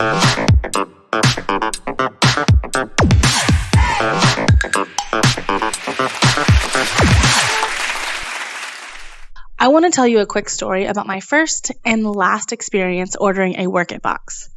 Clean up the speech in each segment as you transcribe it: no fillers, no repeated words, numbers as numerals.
I want to tell you a quick story about my first and last experience ordering a Work It box.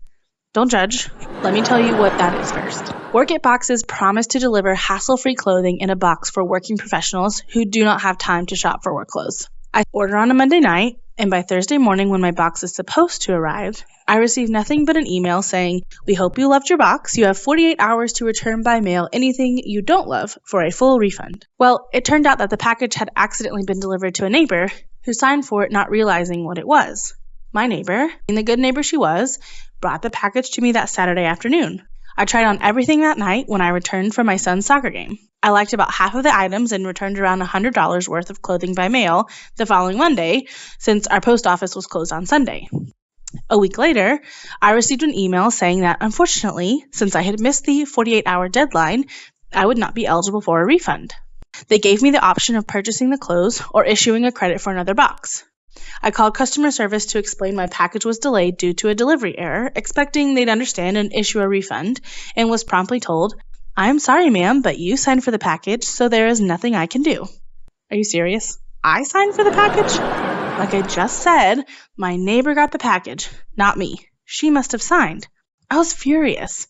Don't judge. Let me tell you what that is first. Work It boxes promise to deliver hassle-free clothing in a box for working professionals who do not have time to shop for work clothes. I order on a Monday night, and by Thursday morning when my box is supposed to arrive, I receive nothing but an email saying, "We hope you loved your box. You have 48 hours to return by mail anything you don't love for a full refund." Well, it turned out that the package had accidentally been delivered to a neighbor who signed for it not realizing what it was. My neighbor, being the good neighbor she was, brought the package to me that Saturday afternoon. I tried on everything that night when I returned from my son's soccer game. I liked about half of the items and returned around $100 worth of clothing by mail the following Monday, since our post office was closed on Sunday. A week later, I received an email saying that, unfortunately, since I had missed the 48-hour deadline, I would not be eligible for a refund. They gave me the option of purchasing the clothes or issuing a credit for another box. I called customer service to explain my package was delayed due to a delivery error, expecting they'd understand and issue a refund, and was promptly told, "I am sorry, ma'am, but you signed for the package, so there is nothing I can do." Are you serious? I signed for the package? Like I just said, my neighbor got the package, not me. She must have signed. I was furious.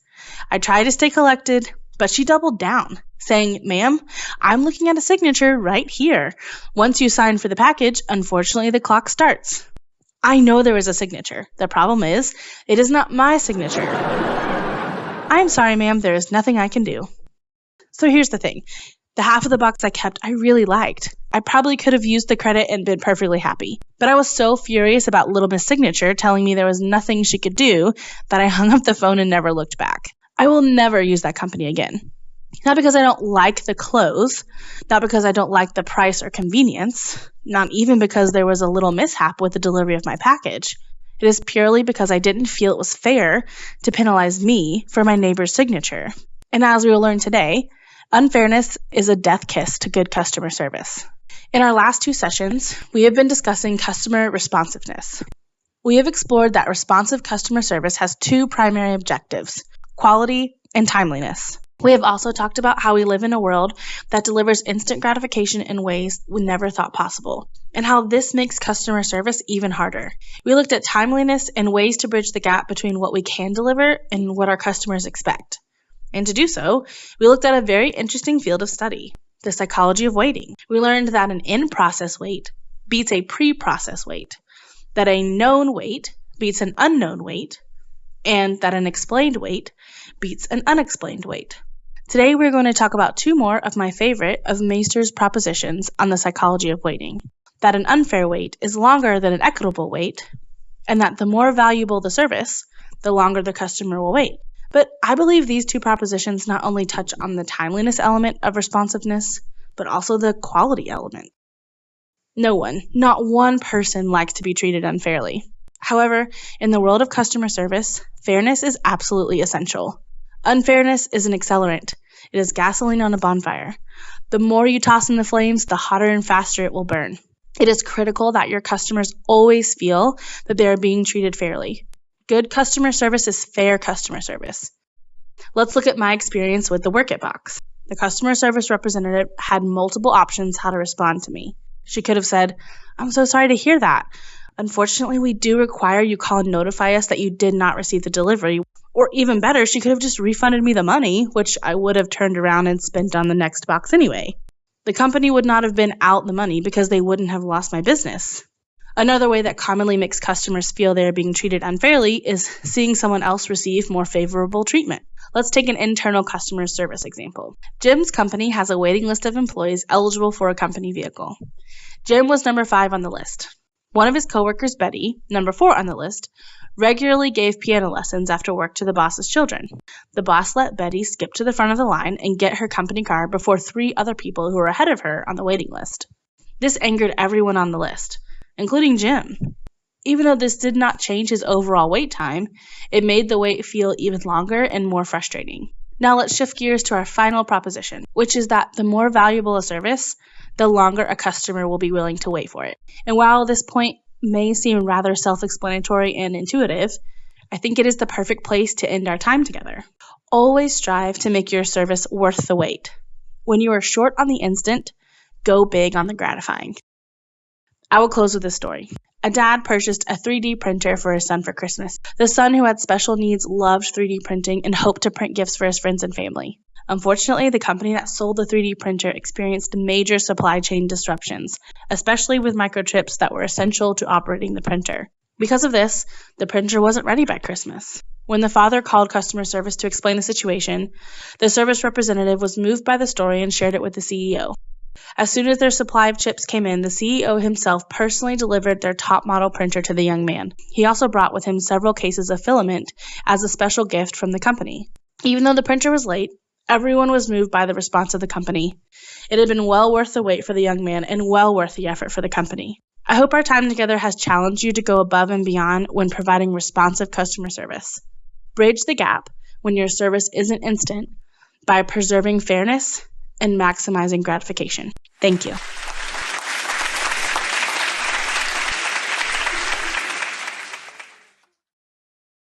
I tried to stay collected, but she doubled down, saying, "Ma'am, I'm looking at a signature right here. Once you sign for the package, unfortunately the clock starts." I know there was a signature. The problem is, it is not my signature. "I'm sorry, ma'am, there is nothing I can do." So here's the thing. The half of the box I kept, I really liked. I probably could have used the credit and been perfectly happy. But I was so furious about Little Miss Signature telling me there was nothing she could do that I hung up the phone and never looked back. I will never use that company again. Not because I don't like the clothes, not because I don't like the price or convenience, not even because there was a little mishap with the delivery of my package. It is purely because I didn't feel it was fair to penalize me for my neighbor's signature. And as we will learn today, unfairness is a death kiss to good customer service. In our last two sessions, we have been discussing customer responsiveness. We have explored that responsive customer service has two primary objectives: quality and timeliness. We have also talked about how we live in a world that delivers instant gratification in ways we never thought possible, and how this makes customer service even harder. We looked at timeliness and ways to bridge the gap between what we can deliver and what our customers expect. And to do so, we looked at a very interesting field of study, the psychology of waiting. We learned that an in-process wait beats a pre-process wait, that a known wait beats an unknown wait, and that an explained wait beats an unexplained wait. Today we're going to talk about two more of my favorite of Maister's propositions on the psychology of waiting, that an unfair wait is longer than an equitable wait, and that the more valuable the service, the longer the customer will wait. But I believe these two propositions not only touch on the timeliness element of responsiveness, but also the quality element. No one, not one person, likes to be treated unfairly. However, in the world of customer service, fairness is absolutely essential. Unfairness is an accelerant. It is gasoline on a bonfire. The more you toss in the flames, the hotter and faster it will burn. It is critical that your customers always feel that they are being treated fairly. Good customer service is fair customer service. Let's look at my experience with the Work It box. The customer service representative had multiple options how to respond to me. She could have said, "I'm so sorry to hear that. Unfortunately, we do require you call and notify us that you did not receive the delivery." Or even better, she could have just refunded me the money, which I would have turned around and spent on the next box anyway. The company would not have been out the money because they wouldn't have lost my business. Another way that commonly makes customers feel they are being treated unfairly is seeing someone else receive more favorable treatment. Let's take an internal customer service example. Jim's company has a waiting list of employees eligible for a company vehicle. Jim was number 5 on the list. One of his coworkers, Betty, number 4 on the list, regularly gave piano lessons after work to the boss's children. The boss let Betty skip to the front of the line and get her company car before 3 other people who were ahead of her on the waiting list. This angered everyone on the list, including Jim. Even though this did not change his overall wait time, it made the wait feel even longer and more frustrating. Now let's shift gears to our final proposition, which is that the more valuable a service, the longer a customer will be willing to wait for it. And while this point may seem rather self-explanatory and intuitive, I think it is the perfect place to end our time together. Always strive to make your service worth the wait. When you are short on the instant, go big on the gratifying. I will close with this story. A dad purchased a 3D printer for his son for Christmas. The son, who had special needs, loved 3D printing and hoped to print gifts for his friends and family. Unfortunately, the company that sold the 3D printer experienced major supply chain disruptions, especially with microchips that were essential to operating the printer. Because of this, the printer wasn't ready by Christmas. When the father called customer service to explain the situation, the service representative was moved by the story and shared it with the CEO. As soon as their supply of chips came in, the CEO himself personally delivered their top model printer to the young man. He also brought with him several cases of filament as a special gift from the company. Even though the printer was late, everyone was moved by the response of the company. It had been well worth the wait for the young man and well worth the effort for the company. I hope our time together has challenged you to go above and beyond when providing responsive customer service. Bridge the gap when your service isn't instant by preserving fairness and maximizing gratification. Thank you.